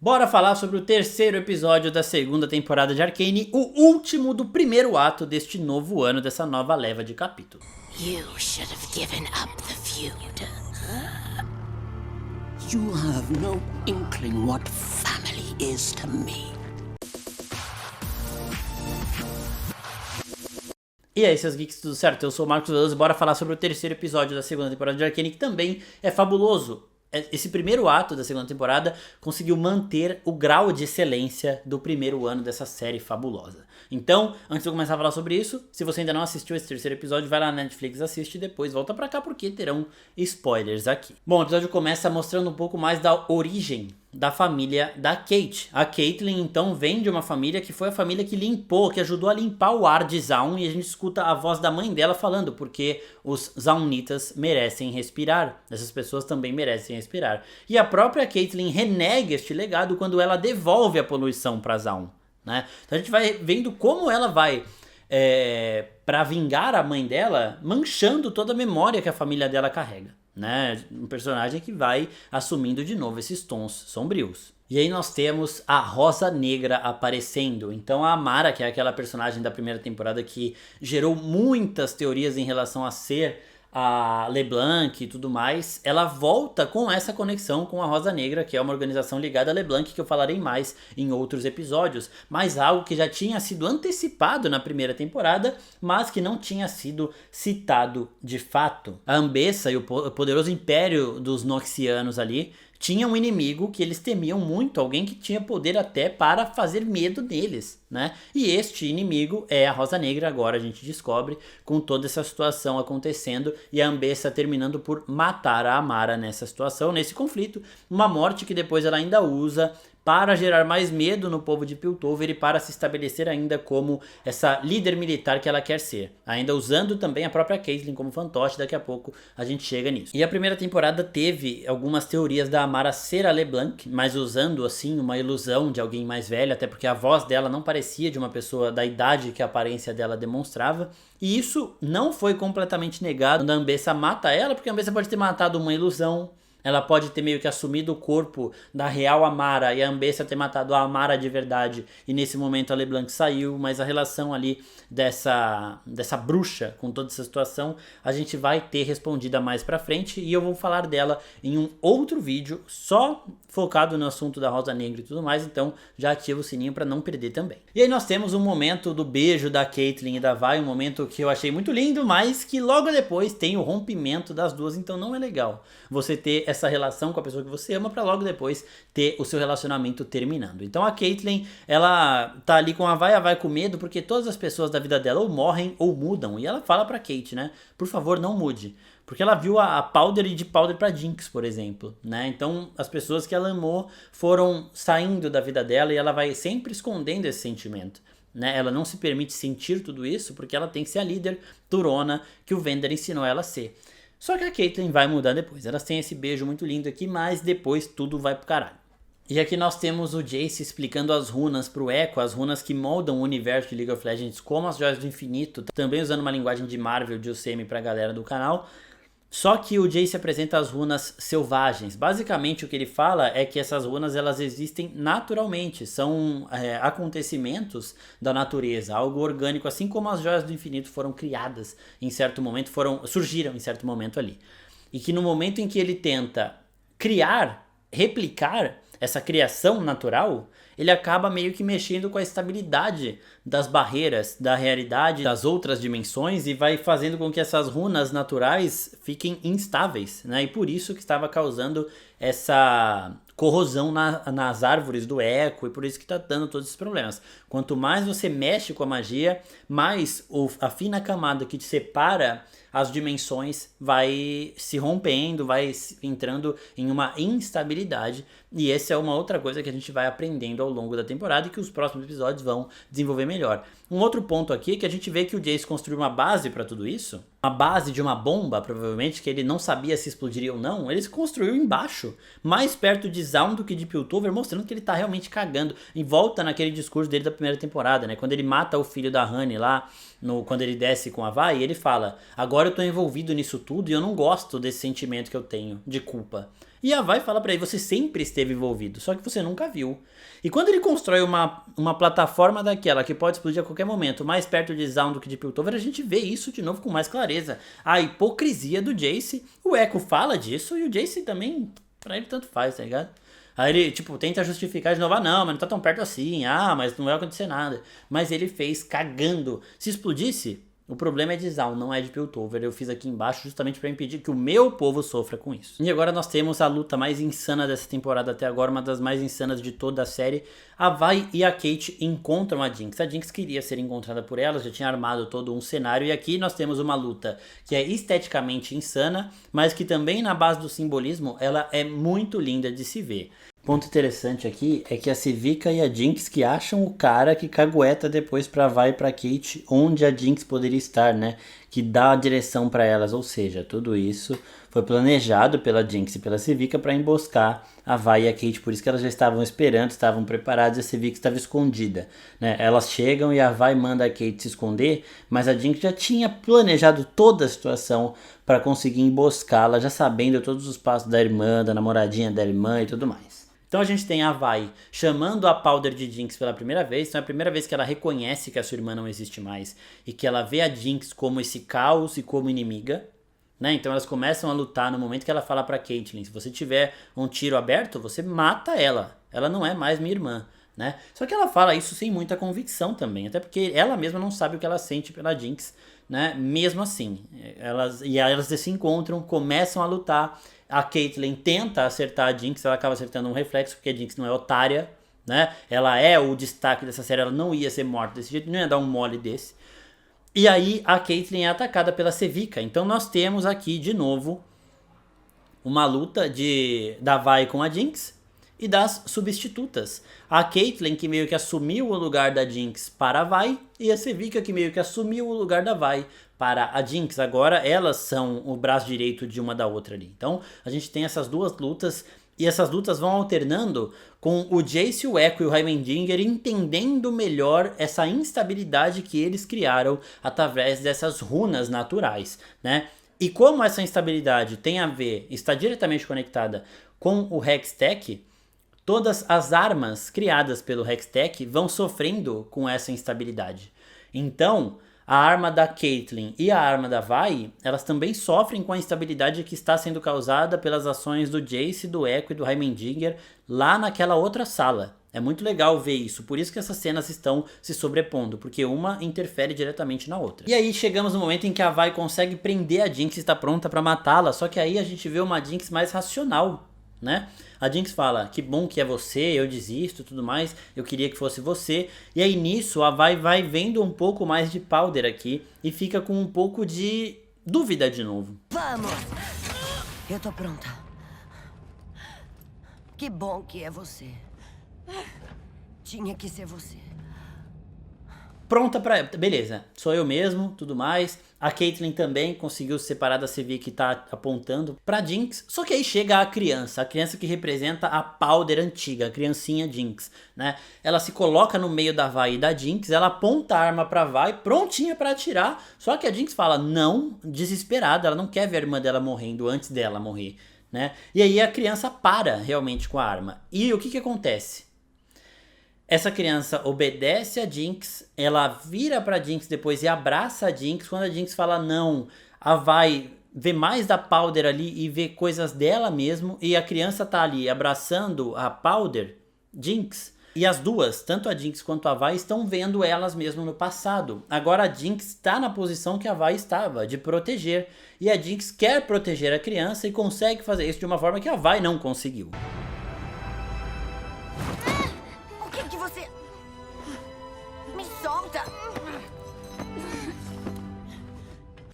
Bora falar sobre o terceiro episódio da segunda temporada de Arcane, o último do primeiro ato deste novo ano, dessa nova leva de capítulos. You should have given up the feud. You have no inkling what family is to me. E aí, seus geeks, tudo certo? Eu sou o Marcos Veloso e bora falar sobre o terceiro episódio da segunda temporada de Arcane, que também é fabuloso. Esse primeiro ato da segunda temporada conseguiu manter o grau de excelência do primeiro ano dessa série fabulosa. Então, antes de eu começar a falar sobre isso, se você ainda não assistiu esse terceiro episódio, vai lá na Netflix, assiste e depois volta pra cá porque terão spoilers aqui. Bom, o episódio começa mostrando um pouco mais da origem da família da Kate. A Caitlyn, então, vem de uma família que foi a família que limpou, que ajudou a limpar o ar de Zaun, e a gente escuta a voz da mãe dela falando, porque os Zaunitas merecem respirar, essas pessoas também merecem respirar. E a própria Caitlyn renega este legado quando ela devolve a poluição para Zaun, né? Então a gente vai vendo como ela vai para vingar a mãe dela, manchando toda a memória que a família dela carrega, né? Um personagem que vai assumindo de novo esses tons sombrios. E aí nós temos a Rosa Negra aparecendo. Então a Amara, que é aquela personagem da primeira temporada que gerou muitas teorias em relação a ser a LeBlanc e tudo mais, ela volta com essa conexão com a Rosa Negra, que é uma organização ligada a LeBlanc, que eu falarei mais em outros episódios, mas algo que já tinha sido antecipado na primeira temporada, mas que não tinha sido citado de fato. A Ambessa e o poderoso império dos Noxianos ali tinha um inimigo que eles temiam muito, alguém que tinha poder até para fazer medo deles, né? E este inimigo é a Rosa Negra, agora a gente descobre, com toda essa situação acontecendo e a Ambessa terminando por matar a Amara nessa situação, nesse conflito, uma morte que depois ela ainda usa para gerar mais medo no povo de Piltover e para se estabelecer ainda como essa líder militar que ela quer ser. Ainda usando também a própria Caitlyn como fantoche, daqui a pouco a gente chega nisso. E a primeira temporada teve algumas teorias da Amara ser a LeBlanc, mas usando assim uma ilusão de alguém mais velho, até porque a voz dela não parecia de uma pessoa da idade que a aparência dela demonstrava. E isso não foi completamente negado quando a Ambessa mata ela, porque a Ambessa pode ter matado uma ilusão. Ela pode ter meio que assumido o corpo da real Amara e a Ambessa ter matado a Amara de verdade. E nesse momento a LeBlanc saiu, mas a relação ali dessa bruxa com toda essa situação a gente vai ter respondida mais pra frente. E eu vou falar dela em um outro vídeo só focado no assunto da Rosa Negra e tudo mais. Então já ativa o sininho pra não perder também. E aí nós temos um momento do beijo da Caitlyn e da Vi, um momento que eu achei muito lindo, mas que logo depois tem o rompimento das duas, então não é legal você ter essa relação com a pessoa que você ama pra logo depois ter o seu relacionamento terminando. Então a Caitlyn, ela tá ali com a Vi com medo porque todas as pessoas da vida dela ou morrem ou mudam, e ela fala pra Kate, né, por favor não mude, porque ela viu a Powder e de Powder pra Jinx, por exemplo, né, então as pessoas que ela amou foram saindo da vida dela e ela vai sempre escondendo esse sentimento, né, ela não se permite sentir tudo isso porque ela tem que ser a líder durona que o Vander ensinou ela a ser. Só que a Caitlyn vai mudar depois. Elas têm esse beijo muito lindo aqui, mas depois tudo vai pro caralho. E aqui nós temos o Jace explicando as runas pro Echo, as runas que moldam o universo de League of Legends como as Joias do Infinito, também usando uma linguagem de Marvel, de UCM pra galera do canal. Só que o Jace apresenta as runas selvagens. Basicamente o que ele fala é que essas runas elas existem naturalmente, são acontecimentos da natureza, algo orgânico, assim como as Joias do Infinito foram criadas em certo momento, surgiram em certo momento ali. E que no momento em que ele tenta replicar essa criação natural, ele acaba meio que mexendo com a estabilidade das barreiras da realidade, das outras dimensões, e vai fazendo com que essas runas naturais fiquem instáveis, né? E por isso que estava causando essa corrosão nas árvores do Echo, e por isso que está dando todos esses problemas. Quanto mais você mexe com a magia, mais a fina camada que te separa as dimensões vai se rompendo, vai entrando em uma instabilidade, e essa é uma outra coisa que a gente vai aprendendo ao longo da temporada e que os próximos episódios vão desenvolver melhor. Um outro ponto aqui é que a gente vê que o Jace construiu uma base para tudo isso, uma base de uma bomba, provavelmente, que ele não sabia se explodiria ou não, ele se construiu embaixo, mais perto de Zaun do que de Piltover, mostrando que ele tá realmente cagando, e volta naquele discurso dele da primeira temporada, né, quando ele mata o filho da Honey lá, quando ele desce com a Vi, ele fala, agora agora eu tô envolvido nisso tudo e eu não gosto desse sentimento que eu tenho de culpa. E a Vi fala pra ele, você sempre esteve envolvido, só que você nunca viu. E quando ele constrói uma plataforma daquela que pode explodir a qualquer momento, mais perto de Zaun do que de Piltover, a gente vê isso de novo com mais clareza. A hipocrisia do Jace, o Echo fala disso e o Jace também, pra ele tanto faz, tá ligado? Aí ele, tipo, tenta justificar de novo, não, mas não tá tão perto assim, mas não vai acontecer nada. Mas ele fez cagando. Se explodisse, o problema é de Zaun, não é de Piltover. Eu fiz aqui embaixo justamente para impedir que o meu povo sofra com isso. E agora nós temos a luta mais insana dessa temporada até agora, uma das mais insanas de toda a série. A Vi e a Kate encontram a Jinx. A Jinx queria ser encontrada por elas, já tinha armado todo um cenário. E aqui nós temos uma luta que é esteticamente insana, mas que também na base do simbolismo, ela é muito linda de se ver. Ponto interessante aqui é que a Civica e a Jinx que acham o cara que cagueta depois pra Vi e pra Kate onde a Jinx poderia estar, né? Que dá a direção pra elas, ou seja, tudo isso foi planejado pela Jinx e pela Civica pra emboscar a Vi e a Kate, por isso que elas já estavam esperando, estavam preparadas e a Civica estava escondida, né? Elas chegam e a Vi manda a Kate se esconder, mas a Jinx já tinha planejado toda a situação pra conseguir emboscá-la, já sabendo todos os passos da irmã, da namoradinha da irmã e tudo mais. Então a gente tem a Vi chamando a Powder de Jinx pela primeira vez. Então é a primeira vez que ela reconhece que a sua irmã não existe mais. E que ela vê a Jinx como esse caos e como inimiga. Né? Então elas começam a lutar no momento que ela fala pra Caitlyn. Se você tiver um tiro aberto, você mata ela. Ela não é mais minha irmã. Né? Só que ela fala isso sem muita convicção também. Até porque ela mesma não sabe o que ela sente pela Jinx. Né? Mesmo assim. Elas se encontram, começam a lutar. A Caitlyn tenta acertar a Jinx, ela acaba acertando um reflexo, porque a Jinx não é otária, né? Ela é o destaque dessa série, ela não ia ser morta desse jeito, não ia dar um mole desse. E aí a Caitlyn é atacada pela Civica. Então nós temos aqui de novo uma luta da Vi com a Jinx e das substitutas. A Caitlyn que meio que assumiu o lugar da Jinx para a Vi e a Civica que meio que assumiu o lugar da Vi para a Jinx. Agora elas são o braço direito de uma da outra ali. Então a gente tem essas duas lutas e essas lutas vão alternando com o Jace, o Echo e o Heimerdinger entendendo melhor essa instabilidade que eles criaram através dessas runas naturais, né? E como essa instabilidade tem a ver, está diretamente conectada com o Hextech, todas as armas criadas pelo Hextech vão sofrendo com essa instabilidade. Então, a arma da Caitlyn e a arma da Vi, elas também sofrem com a instabilidade que está sendo causada pelas ações do Jace, do Echo e do Heimerdinger lá naquela outra sala. É muito legal ver isso, por isso que essas cenas estão se sobrepondo, porque uma interfere diretamente na outra. E aí chegamos no momento em que a Vi consegue prender a Jinx e está pronta para matá-la, só que aí a gente vê uma Jinx mais racional, né? A Jinx fala, que bom que é você, eu desisto e tudo mais, eu queria que fosse você. E aí nisso a Vi vai vendo um pouco mais de Powder aqui e fica com um pouco de dúvida de novo. Vamos! Eu tô pronta. Que bom que é você. Tinha que ser você. Pronta pra... Beleza, sou eu mesmo, tudo mais. A Caitlyn também conseguiu se separar da Civi que tá apontando pra Jinx. Só que aí chega a criança que representa a Powder antiga, a criancinha Jinx, né? Ela se coloca no meio da Vi e da Jinx, ela aponta a arma pra Vi, prontinha pra atirar. Só que a Jinx fala não, desesperada, ela não quer ver a irmã dela morrendo antes dela morrer, né? E aí a criança para realmente com a arma. E o que acontece? Essa criança obedece a Jinx, ela vira pra Jinx depois e abraça a Jinx. Quando a Jinx fala não, a Vi vê mais da Powder ali e vê coisas dela mesmo. E a criança tá ali abraçando a Powder, Jinx. E as duas, tanto a Jinx quanto a Vi, estão vendo elas mesmo no passado. Agora a Jinx está na posição que a Vi estava, de proteger. E a Jinx quer proteger a criança e consegue fazer isso de uma forma que a Vi não conseguiu.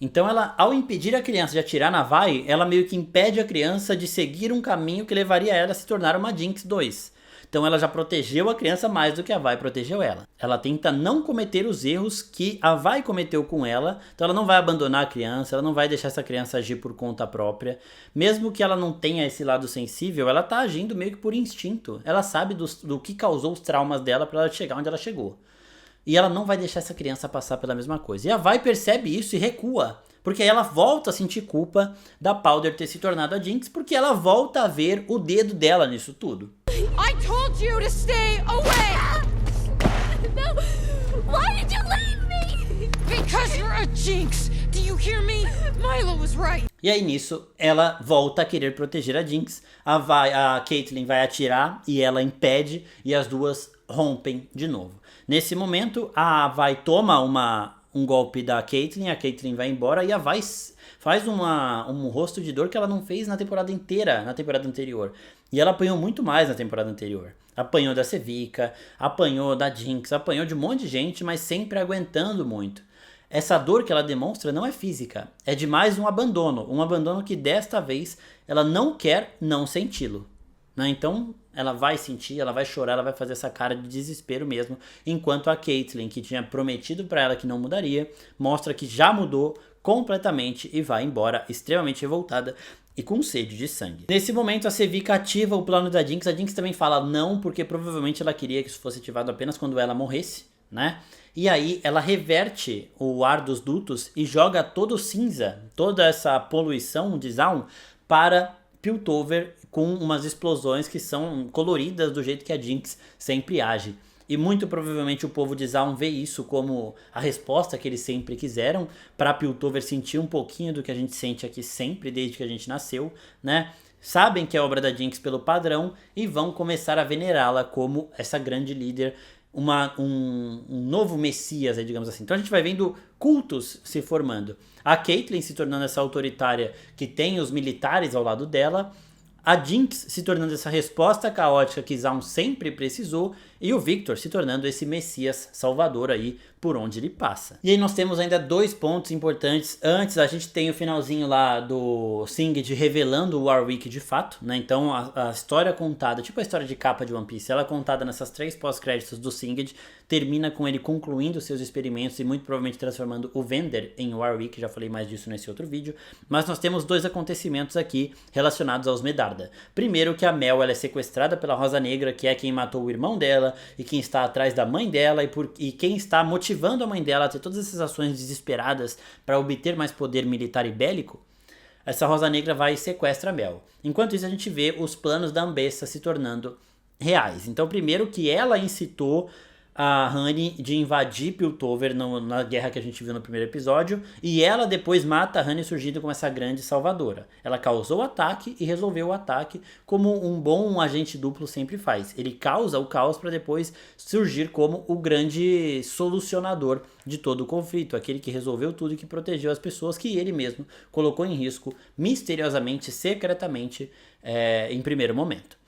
Então ela, ao impedir a criança de atirar na Vi, ela meio que impede a criança de seguir um caminho que levaria ela a se tornar uma Jinx 2. Então ela já protegeu a criança mais do que a Vi protegeu ela. Ela tenta não cometer os erros que a Vi cometeu com ela, então ela não vai abandonar a criança, ela não vai deixar essa criança agir por conta própria. Mesmo que ela não tenha esse lado sensível, ela tá agindo meio que por instinto. Ela sabe do que causou os traumas dela para ela chegar onde ela chegou. E ela não vai deixar essa criança passar pela mesma coisa. E a Vi percebe isso e recua Porque aí ela volta a sentir culpa da Powder ter se tornado a Jinx, porque ela volta a ver o dedo dela nisso tudo. I told you to stay away! No! Why did you leave me? Because you're a Jinx! Do you hear me? Milo was right! E aí nisso, ela volta a querer proteger a Jinx, a Caitlyn vai atirar e ela impede e as duas rompem de novo. Nesse momento, a Vi toma um golpe da Caitlyn, a Caitlyn vai embora e a Vi faz um rosto de dor que ela não fez na temporada inteira, na temporada anterior. E ela apanhou muito mais na temporada anterior. Apanhou da Sevika, apanhou da Jinx, apanhou de um monte de gente, mas sempre aguentando muito. Essa dor que ela demonstra não é física, é de mais um abandono que desta vez ela não quer não senti-lo. Né? Então ela vai sentir, ela vai chorar, ela vai fazer essa cara de desespero mesmo, enquanto a Caitlyn, que tinha prometido pra ela que não mudaria, mostra que já mudou completamente e vai embora extremamente revoltada e com sede de sangue. Nesse momento a Sevika ativa o plano da Jinx, a Jinx também fala não, porque provavelmente ela queria que isso fosse ativado apenas quando ela morresse, né? E aí ela reverte o ar dos dutos e joga todo o cinza, toda essa poluição de Zaun para Piltover com umas explosões que são coloridas do jeito que a Jinx sempre age. E muito provavelmente o povo de Zaun vê isso como a resposta que eles sempre quiseram para Piltover sentir um pouquinho do que a gente sente aqui sempre desde que a gente nasceu, né? Sabem que é obra da Jinx pelo padrão e vão começar a venerá-la como essa grande líder, um novo messias, digamos assim. Então a gente vai vendo cultos se formando. A Caitlyn se tornando essa autoritária que tem os militares ao lado dela, a Jinx se tornando essa resposta caótica que Zaun sempre precisou, e o Victor se tornando esse messias salvador aí por onde ele passa. E aí nós temos ainda 2 pontos importantes. Antes a gente tem o finalzinho lá do Singed revelando o Warwick de fato, né? Então a história contada, tipo a história de capa de One Piece, ela contada nessas 3 pós-créditos do Singed, termina com ele concluindo seus experimentos e muito provavelmente transformando o Vender em Warwick, já falei mais disso nesse outro vídeo. Mas nós temos 2 acontecimentos aqui relacionados aos Medarda. Primeiro que a Mel ela é sequestrada pela Rosa Negra, que é quem matou o irmão dela e quem está atrás da mãe dela e quem está motivando a mãe dela a ter todas essas ações desesperadas para obter mais poder militar e bélico. Essa Rosa Negra vai e sequestra a Mel. Enquanto isso a gente vê os planos da Ambessa se tornando reais. Então primeiro que ela incitou a Honey de invadir Piltover na guerra que a gente viu no primeiro episódio, e ela depois mata a Honey surgindo como essa grande salvadora. Ela causou o ataque e resolveu o ataque como um bom agente duplo sempre faz. Ele causa o caos para depois surgir como o grande solucionador de todo o conflito, aquele que resolveu tudo e que protegeu as pessoas que ele mesmo colocou em risco misteriosamente, secretamente, em primeiro momento.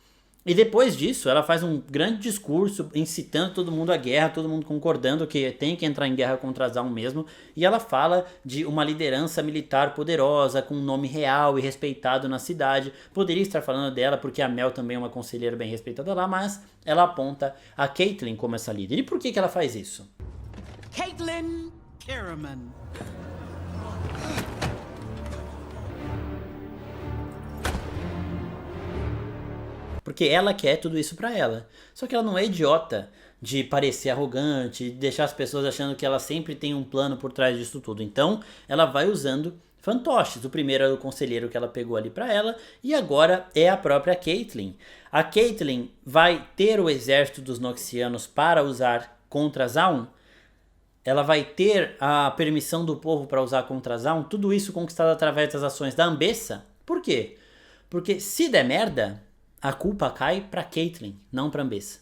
E depois disso, ela faz um grande discurso incitando todo mundo à guerra, todo mundo concordando que tem que entrar em guerra contra Zaun mesmo. E ela fala de uma liderança militar poderosa, com um nome real e respeitado na cidade. Poderia estar falando dela porque a Mel também é uma conselheira bem respeitada lá, mas ela aponta a Caitlyn como essa líder. E por que ela faz isso? Caitlyn Kiraman. Porque ela quer tudo isso pra ela. Só que ela não é idiota de parecer arrogante, de deixar as pessoas achando que ela sempre tem um plano por trás disso tudo. Então, ela vai usando fantoches. O primeiro era o conselheiro que ela pegou ali pra ela, e agora é a própria Caitlyn. A Caitlyn vai ter o exército dos Noxianos para usar contra Zaun. Ela vai ter a permissão do povo para usar contra Zaun. Tudo isso conquistado através das ações da Ambessa. Por quê? Porque se der merda, a culpa cai pra Caitlyn, não pra Ambessa,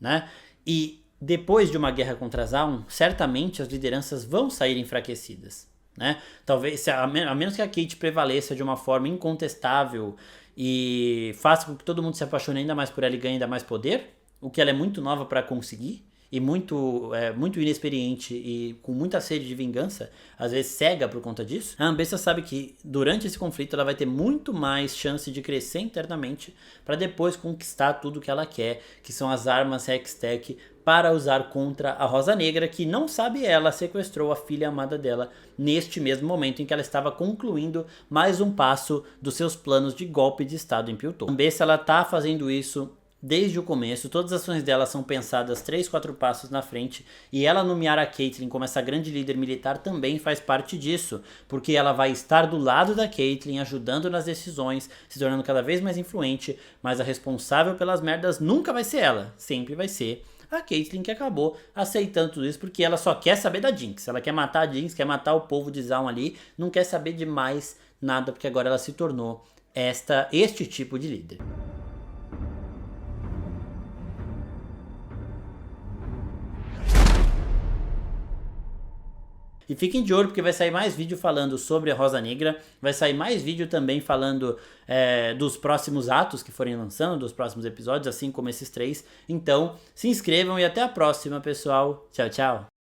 né? E depois de uma guerra contra Zaun, certamente as lideranças vão sair enfraquecidas, né? Talvez, a menos que a Cait prevaleça de uma forma incontestável e faça com que todo mundo se apaixone ainda mais por ela e ganhe ainda mais poder, o que ela é muito nova para conseguir e muito inexperiente e com muita sede de vingança, às vezes cega por conta disso, a Ambessa sabe que durante esse conflito ela vai ter muito mais chance de crescer internamente para depois conquistar tudo que ela quer, que são as armas Hextech, para usar contra a Rosa Negra, que não sabe ela sequestrou a filha amada dela neste mesmo momento em que ela estava concluindo mais um passo dos seus planos de golpe de estado em Piltover. A Ambessa ela tá fazendo isso desde o começo, todas as ações dela são pensadas 3, 4 passos na frente, e ela nomear a Caitlyn como essa grande líder militar também faz parte disso, porque ela vai estar do lado da Caitlyn, ajudando nas decisões, se tornando cada vez mais influente, mas a responsável pelas merdas nunca vai ser ela, sempre vai ser a Caitlyn, que acabou aceitando tudo isso porque ela só quer saber da Jinx. Ela quer matar a Jinx, quer matar o povo de Zaun ali, não quer saber de mais nada, porque agora ela se tornou este tipo de líder. E fiquem de olho porque vai sair mais vídeo falando sobre a Rosa Negra, vai sair mais vídeo também falando dos próximos atos que forem lançando, dos próximos episódios, assim como esses 3. Então, se inscrevam e até a próxima, pessoal. Tchau, tchau!